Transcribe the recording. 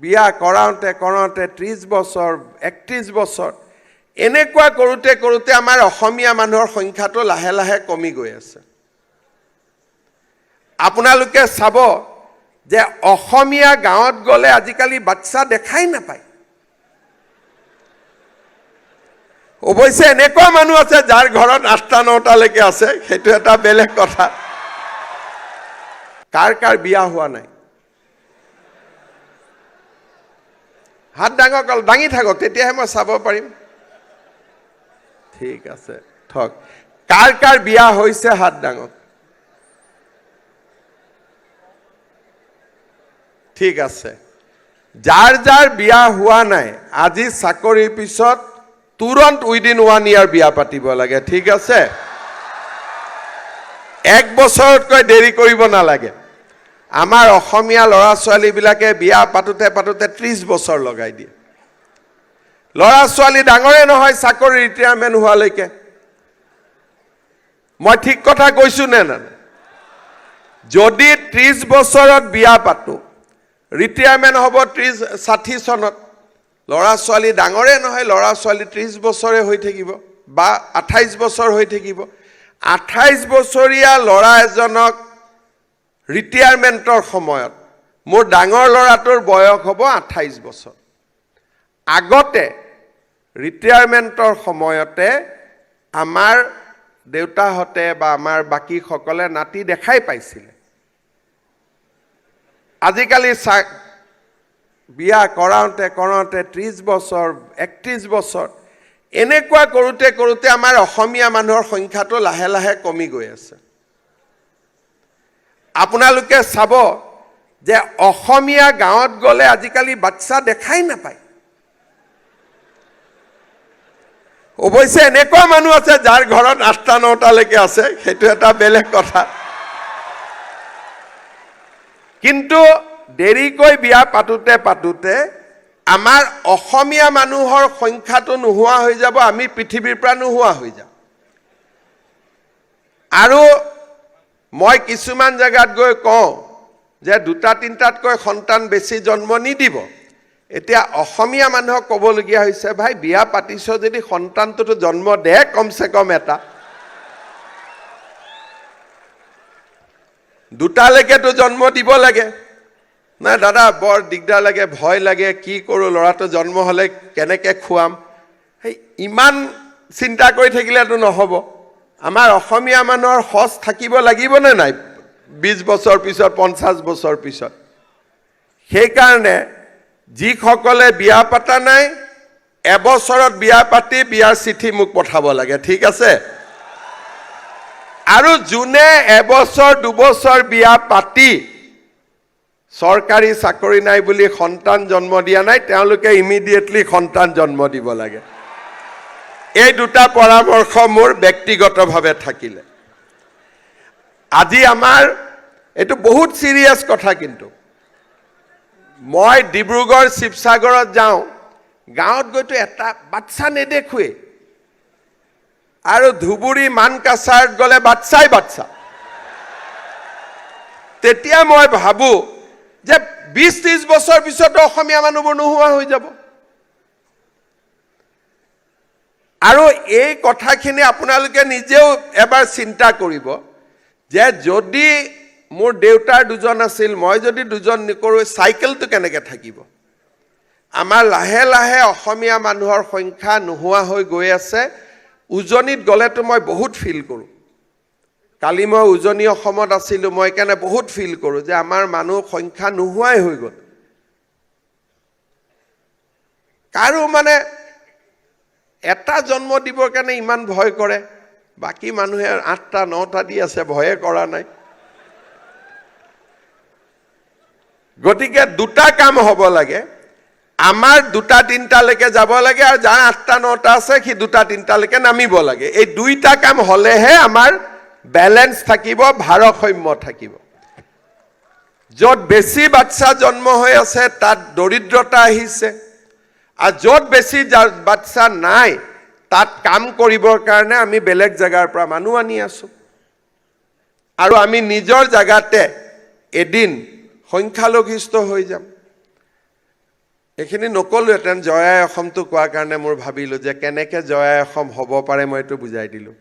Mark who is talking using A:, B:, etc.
A: বিয়া কৰাওঁতে 30 বছৰ 31 বছৰ এনেকুৱা কৰোঁতে আমাৰ অসমীয়া মানুহৰ সংখ্যাটো লাহে লাহে কমি গৈ আছে। আপোনালোকে চাব যে অসমীয়া গাঁৱত গ'লে আজিকালি বাচ্চা দেখাই নাপায়। অৱশ্যে এনেকুৱা মানুহ আছে যাৰ ঘৰত 8টা 9টালৈকে আছে, সেইটো এটা বেলেগ কথা। কাৰ বিয়া হোৱা নাই? হাত দাঙি থাকক, তেতিয়াহে মই চাব পাৰিম। ঠিক আছে, থক। কাৰ বিয়া হৈছে হাত দাঙক। ঠিক আছে, যাৰ বিয়া হোৱা নাই আজি চাকৰিৰ পিছত তুৰন্ত উইদিন 1 year বিয়া পাতিব লাগে। ঠিক আছে, 1 বছৰতকৈ দেৰি কৰিব নালাগে। আমাৰ অসমীয়া ল'ৰা ছোৱালীবিলাকে বিয়া পাতোতে 30 বছৰ লগাই দিয়ে। ল'ৰা ছোৱালী ডাঙৰে নহয় চাকৰি ৰিটায়াৰমেণ্ট হোৱালৈকে। মই ঠিক কথা কৈছো নে না? যদি 30 বছৰত বিয়া পাতো, ৰিটায়াৰমেণ্ট হ'ব 60 চনত, ল'ৰা ছোৱালী ডাঙৰে নহয়, ল'ৰা ছোৱালী 30 বছৰে হৈ থাকিব বা 28 বছৰ হৈ থাকিব। 28 বছৰীয়া ল'ৰা এজনক ৰিটায়াৰমেণ্টৰ সময়ত মোৰ ডাঙৰ ল'ৰাটোৰ বয়স হ'ব 28 বছৰ। আগতে ৰিটায়াৰমেণ্টৰ সময়তে আমাৰ দেউতাহঁতে বা আমাৰ বাকীসকলে নাতি দেখাই পাইছিলে। আজিকালি বিয়া কৰাওঁতে 30 বছৰ 31 বছৰ এনেকুৱা কৰোঁতে আমাৰ অসমীয়া মানুহৰ সংখ্যাটো লাহে লাহে কমি গৈ আছে। আপোনালোকে চাব যে অসমীয়া গাঁৱত গ'লে আজিকালি বাচ্চা দেখাই নাপায়। অৱশ্যে এনেকুৱা মানুহ আছে যাৰ ঘৰত 8টা 9টালৈকে আছে, সেইটো এটা বেলেগ কথা। কিন্তু দেৰিকৈ বিয়া পাতোতে আমাৰ অসমীয়া মানুহৰ সংখ্যাটো নোহোৱা হৈ যাব, আমি পৃথিৱীৰ পৰা নোহোৱা হৈ যাম। আৰু মই কিছুমান জেগাত গৈ কওঁ যে 2টা 3টাতকৈ সন্তান বেছি জন্ম নিদিব। এতিয়া অসমীয়া মানুহক ক'বলগীয়া হৈছে, ভাই বিয়া পাতিছ যদি সন্তানটোতো জন্ম দে, কমচে কম এটা। 2টালৈকেতো জন্ম দিব লাগে। নাই দাদা বৰ দিগদাৰ লাগে, ভয় লাগে, কি কৰোঁ, ল'ৰাটো জন্ম হ'লে কেনেকৈ খুৱাম, সেই ইমান চিন্তা কৰি থাকিলেতো নহ'ব। আমাৰ অসমীয়া মানুহৰ সঁচ থাকিব লাগিবনে নাই 20 বছৰ পিছত 50 বছৰ পিছত? সেইকাৰণে যিসকলে বিয়া পাতা নাই, এবছৰত বিয়া পাতি বিয়াৰ চিঠি মোক পঠাব লাগে। ঠিক আছে? আৰু যোনে এবছৰ 2 বছৰ বিয়া পাতি চৰকাৰী চাকৰি নাই বুলি সন্তান জন্ম দিয়া নাই, তেওঁলোকে ইমিডিয়েটলি সন্তান জন্ম দিব লাগে। এই 2টা পৰামৰ্শ মোৰ ব্যক্তিগতভাৱে থাকিলে। আজি আমাৰ এইটো বহুত চিৰিয়াছ কথা। কিন্তু মই ডিব্ৰুগড় শিৱসাগৰত যাওঁ, গাঁৱত গৈতো এটা বাচ্চা নেদেখোৱেই। আৰু ধুবুৰী মানকাছাৰত গ'লে বাচ্চাই বাচ্চা। তেতিয়া মই ভাবোঁ যে 20-30 বছৰ পিছতো অসমীয়া মানুহবোৰ নোহোৱা হৈ যাব। আৰু এই কথাখিনি আপোনালোকে নিজেও এবাৰ চিন্তা কৰিব যে যদি মোৰ দেউতাৰ 2জন আছিল, মই যদি 2জন নকৰোঁ, চাইকেলটো কেনেকৈ থাকিব? আমাৰ লাহে লাহে অসমীয়া মানুহৰ সংখ্যা নোহোৱা হৈ গৈ আছে। উজনিত গ'লেতো মই বহুত ফিল কৰোঁ। কালি মই উজনি অসমত আছিলোঁ, মই সেইকাৰণে বহুত ফিল কৰোঁ যে আমাৰ মানুহ সংখ্যা নোহোৱাই হৈ গ'ল। কাৰো মানে এটা জন্ম দিবৰ কাৰণে ইমান ভয় কৰে, বাকী মানুহে 8টা 9টা দি আছে, ভয়ে কৰা নাই। গতিকে 2টা কাম হ'ব লাগে। আমাৰ 2টা 3টালৈকে যাব লাগে, আৰু যাৰ 8টা 9টা আছে সি 2টা 3টালৈকে নামিব লাগে। এই 2টা কাম হ'লেহে আমাৰ বেলেঞ্চ থাকিব, ভাৰসাম্য থাকিব। য'ত বেছি বাচ্চা জন্ম হৈ আছে তাত দৰিদ্ৰতা আহিছে, আৰু য'ত বেছি বাচ্চা নাই তাত কাম কৰিবৰ কাৰণে আমি বেলেগ জেগাৰ পৰা মানুহ আনি আছোঁ। আৰু আমি নিজৰ জেগাতে এদিন সংখ্যালঘিষ্ঠ হৈ যাম। এইখিনি নকলোহেঁতেন জয় আই অসমটো কোৱাৰ কাৰণে মোৰ ভাবিলোঁ যে কেনেকৈ জয় আই অসম হ'ব পাৰে মই এইটো বুজাই দিলোঁ